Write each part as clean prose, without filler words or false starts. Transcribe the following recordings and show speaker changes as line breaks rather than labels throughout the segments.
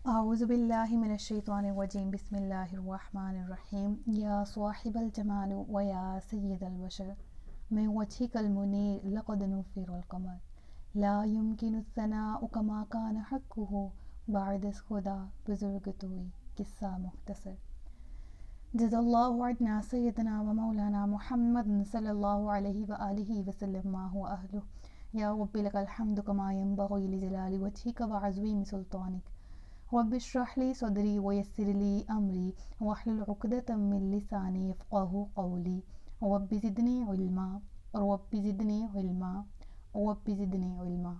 أعوذ بالله من الشيطان الرجيم بسم الله الرحمن الرحيم يا صاحب الجمال ويا سيد البشر من وجهك المنير لقد نفر القمر لا يمكن الثناء كما كان حقه بعد خدا بزرگ توئی قصہ مختصر جزا اللہ عنا سیدنا و مولانا محمد صلی اللہ علیہ وآلہ وسلم ما هو أهله یا رب لك الحمد كما ينبغي لجلال وجهك وعظيم سلطانك رب اشرح لي صدري ويسر لي أمري واحلل عقدة من لساني يفقهوا قولي رب زدني علما رب زدني علما رب زدنی علما۔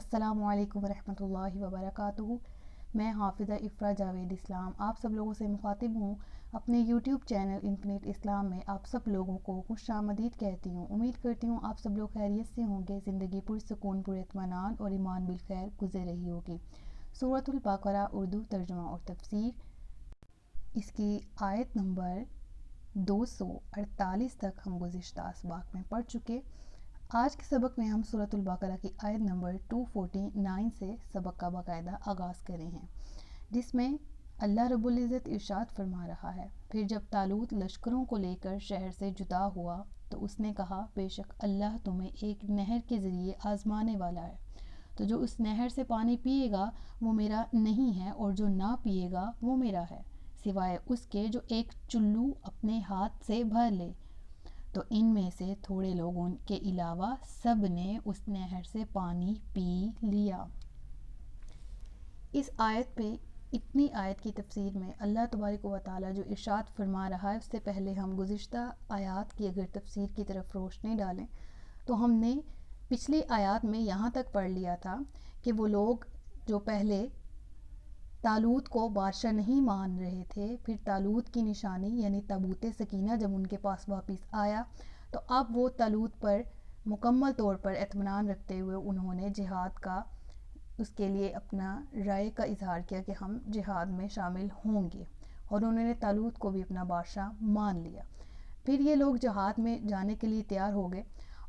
السلام علیکم ورحمۃ اللہ وبرکاتہ۔ میں حافظہ افرا جاوید اسلام آپ سب لوگوں سے مخاطب ہوں اپنے یوٹیوب چینل انفینٹ اسلام میں۔ آپ سب لوگوں کو خوش آمدید کہتی ہوں۔ امید کرتی ہوں آپ سب لوگ خیریت سے ہوں گے، زندگی پرسکون پر اطمینان اور ایمان بالخیر گزر رہی ہوگی۔ سورۃ البقرہ اردو ترجمہ اور تفسیر، اس کی آیت نمبر 248 تک ہم گزشتہ اسباق میں پڑھ چکے۔ آج کے سبق میں ہم سورۃ البقرہ کی آیت نمبر 249 سے سبق کا باقاعدہ آغاز کرے ہیں، جس میں اللہ رب العزت ارشاد فرما رہا ہے، پھر جب طالوت لشکروں کو لے کر شہر سے جدا ہوا تو اس نے کہا، بے شک اللہ تمہیں ایک نہر کے ذریعے آزمانے والا ہے، تو جو اس نہر سے پانی پیے گا وہ میرا نہیں ہے، اور جو نہ پیے گا وہ میرا ہے، سوائے اس کے جو ایک چلو اپنے ہاتھ سے بھر لے۔ تو ان میں سے تھوڑے لوگوں کے علاوہ سب نے اس نہر سے پانی پی لیا۔ اس آیت پہ اتنی آیت کی تفسیر میں اللہ تبارک و تعالیٰ جو ارشاد فرما رہا ہے، اس سے پہلے ہم گزشتہ آیات کی اگر تفسیر کی طرف روشنی ڈالیں تو ہم نے پچھلی آیات میں یہاں تک پڑھ لیا تھا کہ وہ لوگ جو پہلے طالوت کو بادشاہ نہیں مان رہے تھے، پھر طالوت کی نشانی یعنی تابوت سکینہ جب ان کے پاس واپس آیا تو اب وہ طالوت پر مکمل طور پر اطمینان رکھتے ہوئے انہوں نے جہاد کا اس کے لیے اپنا رائے کا اظہار کیا کہ ہم جہاد میں شامل ہوں گے، اور انہوں نے طالوت کو بھی اپنا بادشاہ مان لیا۔ پھر یہ لوگ جہاد میں جانے کے لیے تیار ہو گئے،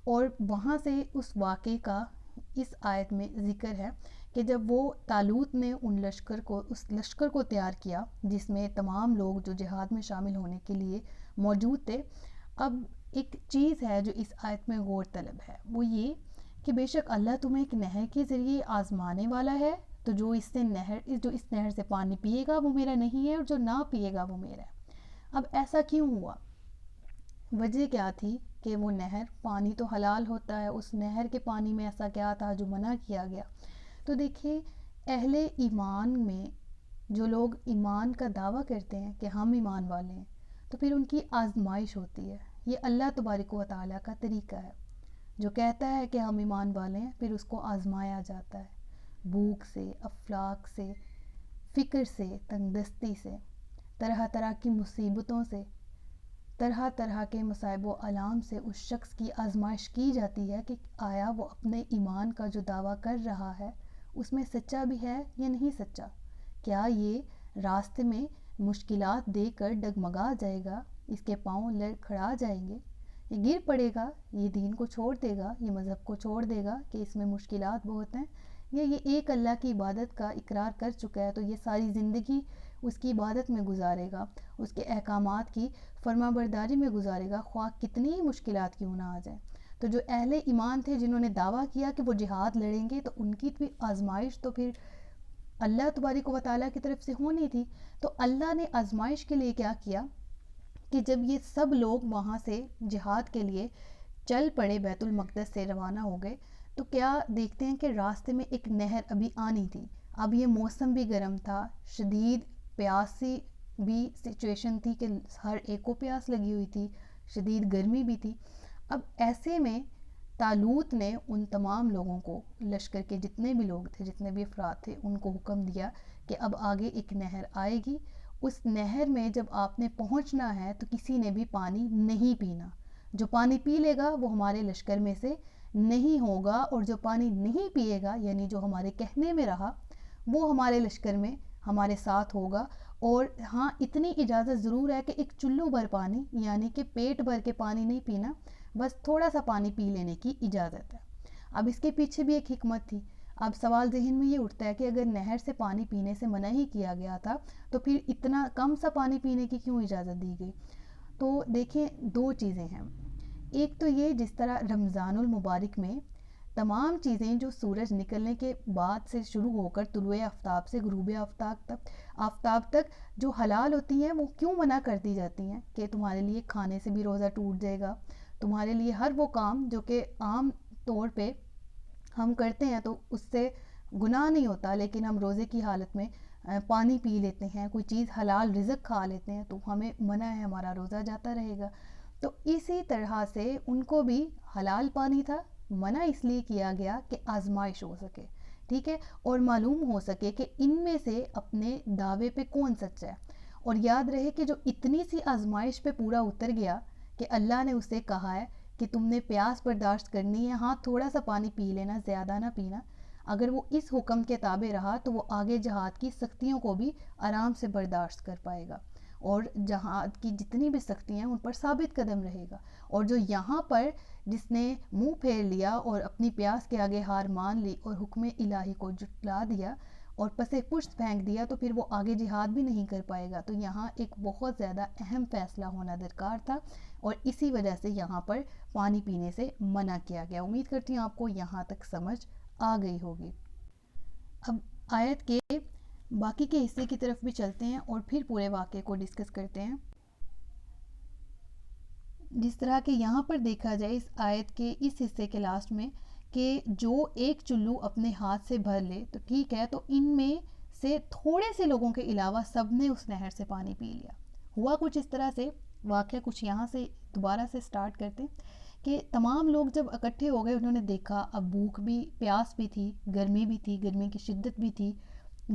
اور وہاں سے اس واقعے کا اس آیت میں ذکر ہے کہ جب وہ طالوت نے اس لشکر کو تیار کیا جس میں تمام لوگ جو جہاد میں شامل ہونے کے لیے موجود تھے، اب ایک چیز ہے جو اس آیت میں غور طلب ہے، وہ یہ کہ بے شک اللہ تمہیں ایک نہر کے ذریعے آزمانے والا ہے، تو جو اس نہر سے پانی پیے گا وہ میرا نہیں ہے، اور جو نہ پیے گا وہ میرا ہے۔ اب ایسا کیوں ہوا؟ وجہ کیا تھی کہ وہ نہر، پانی تو حلال ہوتا ہے، اس نہر کے پانی میں ایسا کیا تھا جو منع کیا گیا؟ تو دیکھیے، اہل ایمان میں جو لوگ ایمان کا دعویٰ کرتے ہیں کہ ہم ایمان والے ہیں، تو پھر ان کی آزمائش ہوتی ہے۔ یہ اللہ تبارک و تعالیٰ کا طریقہ ہے، جو کہتا ہے کہ ہم ایمان والے ہیں پھر اس کو آزمایا جاتا ہے، بھوک سے، افلاک سے، فکر سے، تنگ دستی سے، طرح طرح کی مصیبتوں سے، طرح طرح کے مصائب و آلام سے اس شخص کی آزمائش کی جاتی ہے کہ آیا وہ اپنے ایمان کا جو دعویٰ کر رہا ہے اس میں سچا بھی ہے یا نہیں سچا، کیا یہ راستے میں مشکلات دے کر ڈگمگا جائے گا، اس کے پاؤں لڑکھڑا جائیں گے، یہ گر پڑے گا، یہ دین کو چھوڑ دے گا، یہ مذہب کو چھوڑ دے گا کہ اس میں مشکلات بہت ہیں، یا یہ ایک اللہ کی عبادت کا اقرار کر چکا ہے تو یہ ساری زندگی اس کی عبادت میں گزارے گا، اس کے احکامات کی فرما برداری میں گزارے گا، خواہ کتنی ہی مشکلات کیوں نہ آ جائیں۔ تو جو اہل ایمان تھے جنہوں نے دعویٰ کیا کہ وہ جہاد لڑیں گے، تو ان کی بھی آزمائش تو پھر اللہ تبارک و تعالیٰ کی طرف سے ہونی تھی۔ تو اللہ نے آزمائش کے لیے کیا کیا کہ جب یہ سب لوگ وہاں سے جہاد کے لیے چل پڑے، بیت المقدس سے روانہ ہو گئے، تو کیا دیکھتے ہیں کہ راستے میں ایک نہر ابھی آنی تھی۔ اب یہ موسم بھی گرم تھا، شدید پیاسی بھی سچویشن تھی کہ ہر ایک کو پیاس لگی ہوئی تھی، شدید گرمی بھی تھی۔ اب ایسے میں طالوت نے ان تمام لوگوں کو، لشکر کے جتنے بھی لوگ تھے، جتنے بھی افراد تھے، ان کو حکم دیا کہ اب آگے ایک نہر آئے گی، اس نہر میں جب آپ نے پہنچنا ہے تو کسی نے بھی پانی نہیں پینا، جو پانی پی لے گا وہ ہمارے لشکر میں سے نہیں ہوگا، اور جو پانی نہیں پیے گا یعنی جو ہمارے کہنے میں رہا وہ ہمارے لشکر میں ہمارے ساتھ ہوگا۔ اور ہاں، اتنی اجازت ضرور ہے کہ ایک چلو بھر پانی یعنی کہ پیٹ بھر کے پانی نہیں پینا، بس تھوڑا سا پانی پی لینے کی اجازت ہے۔ اب اس کے پیچھے بھی ایک حکمت تھی۔ اب سوال ذہن میں یہ اٹھتا ہے کہ اگر نہر سے پانی پینے سے منع ہی کیا گیا تھا تو پھر اتنا کم سا پانی پینے کی کیوں اجازت دی گئی؟ تو دیکھیں دو چیزیں ہیں. ایک تو یہ جس طرح رمضان المبارک میں تمام چیزیں جو سورج نکلنے کے بعد سے شروع ہو کر طلوع آفتاب سے غروب آفتاب تک جو حلال ہوتی ہیں وہ کیوں منع کر دی جاتی ہیں کہ تمہارے لیے کھانے سے بھی روزہ ٹوٹ جائے گا، تمہارے لیے ہر وہ کام جو کہ عام طور پہ ہم کرتے ہیں تو اس سے گناہ نہیں ہوتا، لیکن ہم روزے کی حالت میں پانی پی لیتے ہیں، کوئی چیز حلال رزق کھا لیتے ہیں تو ہمیں منع ہے، ہمارا روزہ جاتا رہے گا. تو اسی طرح سے ان کو بھی حلال پانی تھا، منع اس لیے کیا گیا کہ آزمائش ہو سکے، ٹھیک ہے، اور معلوم ہو سکے کہ ان میں سے اپنے دعوے پہ کون سچا ہے. اور یاد رہے کہ جو اتنی سی آزمائش پہ پورا اتر گیا کہ اللہ نے اسے کہا ہے کہ تم نے پیاس برداشت کرنی ہے، ہاں تھوڑا سا پانی پی لینا، زیادہ نہ پینا، اگر وہ اس حکم کے تابع رہا تو وہ آگے جہاد کی سختیوں کو بھی آرام سے برداشت کر پائے گا اور جہاد کی جتنی بھی سختیاں ہیں ان پر ثابت قدم رہے گا. اور جو یہاں پر جس نے منہ پھیر لیا اور اپنی پیاس کے آگے ہار مان لی اور حکم الہی کو جھٹلا دیا اور پسے پشت پھینک دیا تو پھر وہ آگے جہاد بھی نہیں کر پائے گا. تو یہاں ایک بہت زیادہ اہم فیصلہ ہونا درکار تھا اور اسی وجہ سے یہاں پر پانی پینے سے منع کیا گیا. امید کرتی ہوں آپ کو یہاں تک سمجھ آ گئی ہوگی. اب آیت کے باقی کے حصے کی طرف بھی چلتے ہیں اور پھر پورے واقعے کو ڈسکس کرتے ہیں. جس طرح کہ یہاں پر دیکھا جائے اس آیت کے اس حصے کے لاسٹ میں کہ جو ایک چلو اپنے ہاتھ سے بھر لے تو ٹھیک ہے، تو ان میں سے تھوڑے سے لوگوں کے علاوہ سب نے اس نہر سے پانی پی لیا. ہوا کچھ اس طرح سے، واقعہ کچھ یہاں سے دوبارہ سے سٹارٹ کرتے کہ تمام لوگ جب اکٹھے ہو گئے انہوں نے دیکھا اب بھوک بھی، پیاس بھی تھی، گرمی بھی تھی، گرمی کی شدت بھی تھی،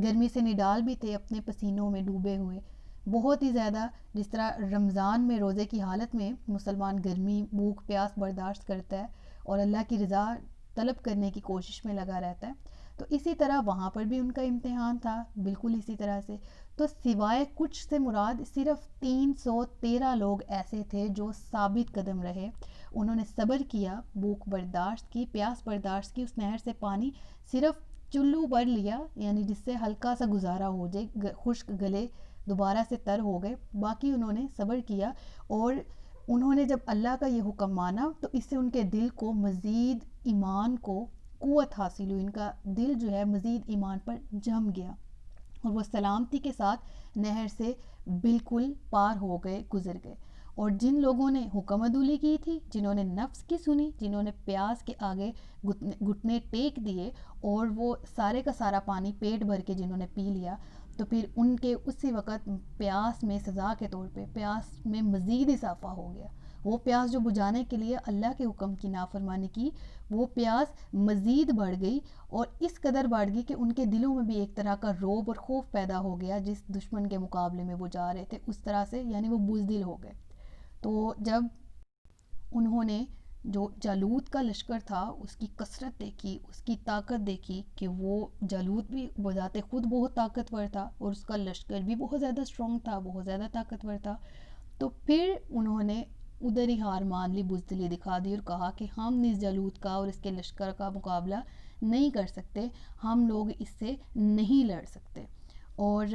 گرمی سے نڈال بھی تھے اپنے پسینوں میں ڈوبے ہوئے بہت ہی زیادہ. جس طرح رمضان میں روزے کی حالت میں مسلمان گرمی، بھوک، پیاس برداشت کرتا ہے اور اللہ کی رضا طلب کرنے کی کوشش میں لگا رہتا ہے، تو اسی طرح وہاں پر بھی ان کا امتحان تھا بالکل اسی طرح سے. تو سوائے کچھ سے مراد صرف 313 لوگ ایسے تھے جو ثابت قدم رہے، انہوں نے صبر کیا، بھوک برداشت کی، پیاس برداشت کی، اس نہر سے پانی صرف چلو بھر لیا، یعنی جس سے ہلکا سا گزارا ہو جائے، خشک گلے دوبارہ سے تر ہو گئے، باقی انہوں نے صبر کیا. اور انہوں نے جب اللہ کا یہ حکم مانا تو اس سے ان کے دل کو مزید ایمان کو قوت حاصل ہوئی، ان کا دل جو ہے مزید ایمان پر جم گیا اور وہ سلامتی کے ساتھ نہر سے بالکل پار ہو گئے، گزر گئے. اور جن لوگوں نے حکم عدولی کی تھی، جنہوں نے نفس کی سنی، جنہوں نے پیاس کے آگے گھٹنے ٹیک دیے اور وہ سارے کا سارا پانی پیٹ بھر کے جنہوں نے پی لیا، تو پھر ان کے اسی وقت پیاس میں سزا کے طور پہ پیاس میں مزید اضافہ ہو گیا. وہ پیاس جو بجھانے کے لیے اللہ کے حکم کی نافرمانی کی، وہ پیاس مزید بڑھ گئی اور اس قدر بڑھ گئی کہ ان کے دلوں میں بھی ایک طرح کا رعب اور خوف پیدا ہو گیا. جس دشمن کے مقابلے میں وہ جا رہے تھے اس طرح سے، یعنی وہ بزدل ہو گئے. تو جب انہوں نے جو جالوت کا لشکر تھا اس کی کثرت دیکھی، اس کی طاقت دیکھی کہ وہ جالوت بھی بذات خود بہت طاقتور تھا اور اس کا لشکر بھی بہت زیادہ اسٹرانگ تھا، بہت زیادہ طاقتور تھا، تو پھر انہوں نے ادھر ہی ہار مان لی، بزدلی دکھا دی اور کہا کہ ہم اس جالوت کا اور اس کے لشکر کا مقابلہ نہیں کر سکتے، ہم لوگ اس سے نہیں لڑ سکتے. اور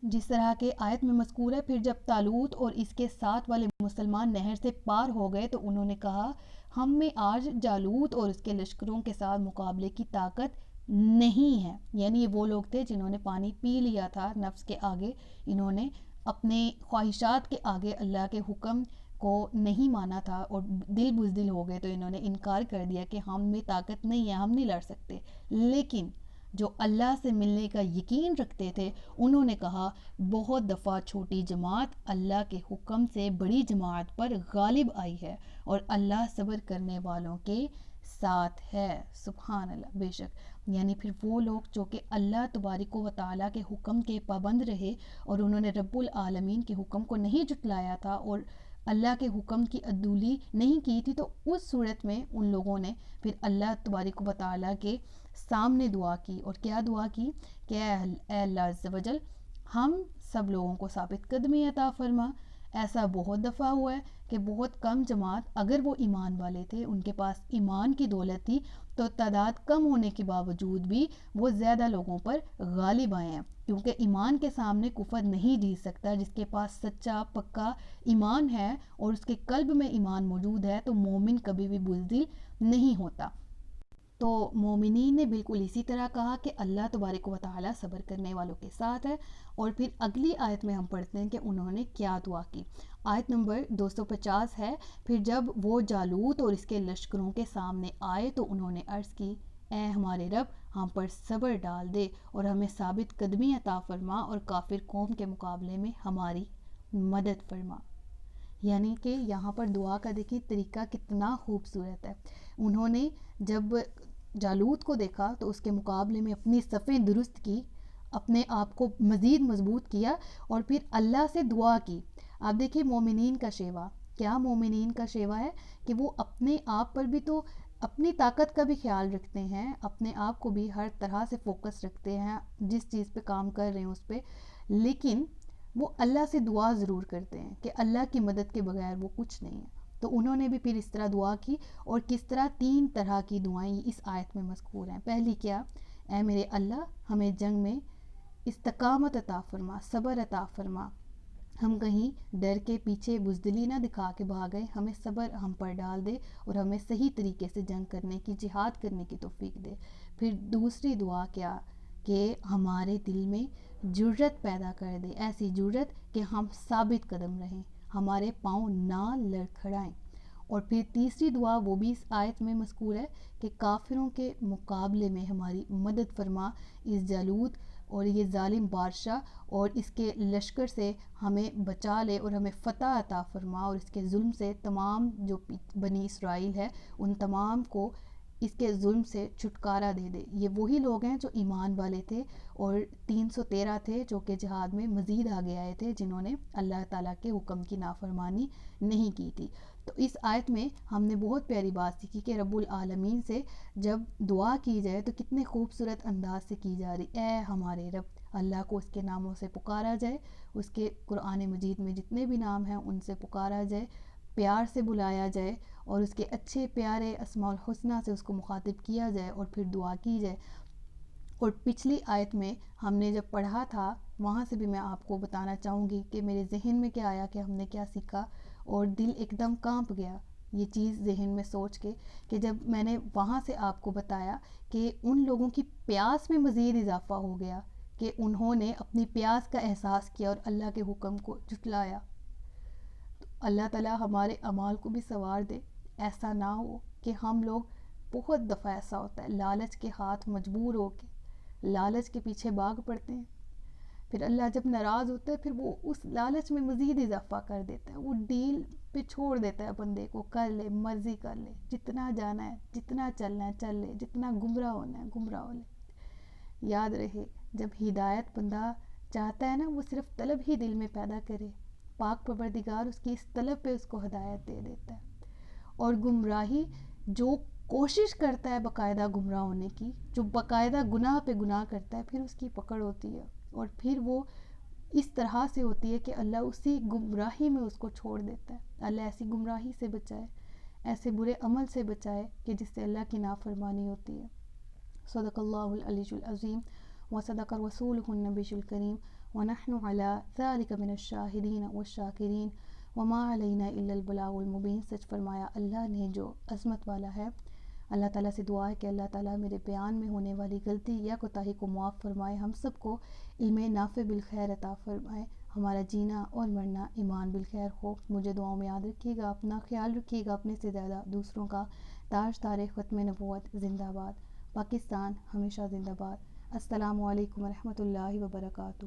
جس طرح کے آیت میں مذکور ہے، پھر جب طالوت اور اس کے ساتھ والے مسلمان نہر سے پار ہو گئے تو انہوں نے کہا ہم میں آج جالوت اور اس کے لشکروں کے ساتھ مقابلے کی طاقت نہیں ہے. یعنی یہ وہ لوگ تھے جنہوں نے پانی پی لیا تھا نفس کے آگے، انہوں نے اپنے خواہشات کے آگے اللہ کے حکم کو نہیں مانا تھا اور دل بزدل ہو گئے، تو انہوں نے انکار کر دیا کہ ہم میں طاقت نہیں ہے، ہم نہیں لڑ سکتے. لیکن جو اللہ سے ملنے کا یقین رکھتے تھے انہوں نے کہا بہت دفعہ چھوٹی جماعت اللہ کے حکم سے بڑی جماعت پر غالب آئی ہے اور اللہ صبر کرنے والوں کے ساتھ ہے. سبحان اللہ. بے شک یعنی پھر وہ لوگ جو کہ اللہ تبارک و تعالیٰ کے حکم کے پابند رہے اور انہوں نے رب العالمین کے حکم کو نہیں جھٹلایا تھا اور اللہ کے حکم کی عدولی نہیں کی تھی، تو اس صورت میں ان لوگوں نے پھر اللہ تبارک و تعالیٰ کے سامنے دعا کی. اور کیا دعا کی کہ اے اللہ عز و جل، ہم سب لوگوں کو ثابت قدمی عطا فرما، ایسا بہت دفعہ ہوا ہے کہ بہت کم جماعت، اگر وہ ایمان والے تھے، ان کے پاس ایمان کی دولت تھی، تو تعداد کم ہونے کے باوجود بھی وہ زیادہ لوگوں پر غالب آئے ہیں، کیونکہ ایمان کے سامنے کفر نہیں جیت سکتا۔ جس کے پاس سچا پکا ایمان ہے اور اس کے قلب میں ایمان موجود ہے تو مومن کبھی بھی بزدل نہیں ہوتا۔ تو مومنین نے بالکل اسی طرح کہا کہ اللہ تبارک و تعالی صبر کرنے والوں کے ساتھ ہے۔ اور پھر اگلی آیت میں ہم پڑھتے ہیں کہ انہوں نے کیا دعا کی۔ آیت نمبر 250 ہے، پھر جب وہ جالوت اور اس کے لشکروں کے سامنے آئے تو انہوں نے عرض کی، اے ہمارے رب، ہم پر صبر ڈال دے اور ہمیں ثابت قدمی عطا فرما اور کافر قوم کے مقابلے میں ہماری مدد فرما۔ یعنی کہ یہاں پر دعا کا دیکھیں طریقہ کتنا خوبصورت ہے۔ انہوں نے جب جالوت کو دیکھا تو اس کے مقابلے میں اپنی صفیں درست کی، اپنے آپ کو مزید مضبوط کیا اور پھر اللہ سے دعا کی۔ آپ دیکھیں مومنین کا شیوا، کیا مومنین کا شیوا ہے کہ وہ اپنے آپ پر بھی تو اپنی طاقت کا بھی خیال رکھتے ہیں، اپنے آپ کو بھی ہر طرح سے فوکس رکھتے ہیں جس چیز پہ کام کر رہے ہیں اس پہ، لیکن وہ اللہ سے دعا ضرور کرتے ہیں کہ اللہ کی مدد کے بغیر وہ کچھ نہیں ہے۔ تو انہوں نے بھی پھر اس طرح دعا کی، اور کس طرح 3 طرح کی دعائیں اس آیت میں مذکور ہیں۔ پہلی کیا، اے میرے اللہ، ہمیں جنگ میں استقامت عطا فرما، صبر عطا فرما، ہم کہیں ڈر کے پیچھے بزدلی نہ دکھا کے بھاگیں، ہمیں صبر ہم پر ڈال دے اور ہمیں صحیح طریقے سے جنگ کرنے کی، جہاد کرنے کی توفیق دے۔ پھر دوسری دعا کیا کہ ہمارے دل میں جرت پیدا کر دے، ایسی جرت کہ ہم ثابت قدم رہیں، ہمارے پاؤں نہ لڑکھڑائیں۔ اور پھر تیسری دعا وہ بھی اس آیت میں مذکور ہے کہ کافروں کے مقابلے میں ہماری مدد فرما، اس جالوت اور یہ ظالم بادشاہ اور اس کے لشکر سے ہمیں بچا لے اور ہمیں فتح عطا فرما، اور اس کے ظلم سے تمام جو بنی اسرائیل ہے ان تمام کو اس کے ظلم سے چھٹکارا دے دے۔ یہ وہی لوگ ہیں جو ایمان والے تھے، اور 313 تھے جو کہ جہاد میں مزید آگے آئے تھے، جنہوں نے اللہ تعالیٰ کے حکم کی نافرمانی نہیں کی تھی۔ تو اس آیت میں ہم نے بہت پیاری بات سیکھی کہ رب العالمین سے جب دعا کی جائے تو کتنے خوبصورت انداز سے کی جا رہی، اے ہمارے رب، اللہ کو اس کے ناموں سے پکارا جائے، اس کے قرآن مجید میں جتنے بھی نام ہیں ان سے پکارا جائے، پیار سے بلایا جائے اور اس کے اچھے پیارے اسماء الحسنہ سے اس کو مخاطب کیا جائے اور پھر دعا کی جائے۔ اور پچھلی آیت میں ہم نے جب پڑھا تھا وہاں سے بھی میں آپ کو بتانا چاہوں گی کہ میرے ذہن میں کیا آیا کہ ہم نے کیا سیکھا، اور دل ایک دم کانپ گیا یہ چیز ذہن میں سوچ کے کہ جب میں نے وہاں سے آپ کو بتایا کہ ان لوگوں کی پیاس میں مزید اضافہ ہو گیا کہ انہوں نے اپنی پیاس کا احساس کیا اور اللہ کے حکم کو جھٹلایا۔ تو اللہ تعالیٰ ہمارے اعمال کو بھی سنوار دے، ایسا نہ ہو کہ ہم لوگ، بہت دفعہ ایسا ہوتا ہے لالچ کے ہاتھ مجبور ہو کے لالچ کے پیچھے بھاگ پڑتے ہیں، پھر اللہ جب ناراض ہوتا ہے پھر وہ اس لالچ میں مزید اضافہ کر دیتا ہے، وہ ڈیل پہ چھوڑ دیتا ہے بندے کو، کر لے مرضی کر لے، جتنا جانا ہے جتنا چلنا ہے چل لے، جتنا گمراہ ہونا ہے گمراہ ہو لے۔ یاد رہے جب ہدایت بندہ چاہتا ہے نا، وہ صرف طلب ہی دل میں پیدا کرے، پاک پروردگار اس کی اس طلب پہ اس کو ہدایت دے دیتا ہے۔ اور گمراہی جو کوشش کرتا ہے باقاعدہ گمراہ ہونے کی، جو باقاعدہ گناہ پہ گناہ کرتا ہے، پھر اس کی پکڑ ہوتی ہے اور پھر وہ اس طرح سے ہوتی ہے کہ اللہ اسی گمراہی میں اس کو چھوڑ دیتا ہے۔ اللہ ایسی گمراہی سے بچائے، ایسے برے عمل سے بچائے کہ جس سے اللہ کی نافرمانی ہوتی ہے۔ صدق اللہ العلی العظیم وصدق رسولہ النبی الکریم ونحن علی ذلک من الشاہدین والشاکرین وما علینا الا البلاغ المبین۔ سچ فرمایا اللہ نے جو عظمت والا ہے۔ اللہ تعالیٰ سے دعا ہے کہ اللہ تعالیٰ میرے بیان میں ہونے والی غلطی یا کوتاہی کو معاف فرمائے، ہم سب کو علم نافع بالخیر عطا فرمائے، ہمارا جینا اور مرنا ایمان بالخیر ہو۔ مجھے دعاؤں میں یاد رکھیے گا، اپنا خیال رکھیے گا، اپنے سے زیادہ دوسروں کا۔ تاج تاریخ ختم نبوت زندہ باد، پاکستان ہمیشہ زندہ باد۔ السلام علیکم ورحمۃ اللہ وبرکاتہ۔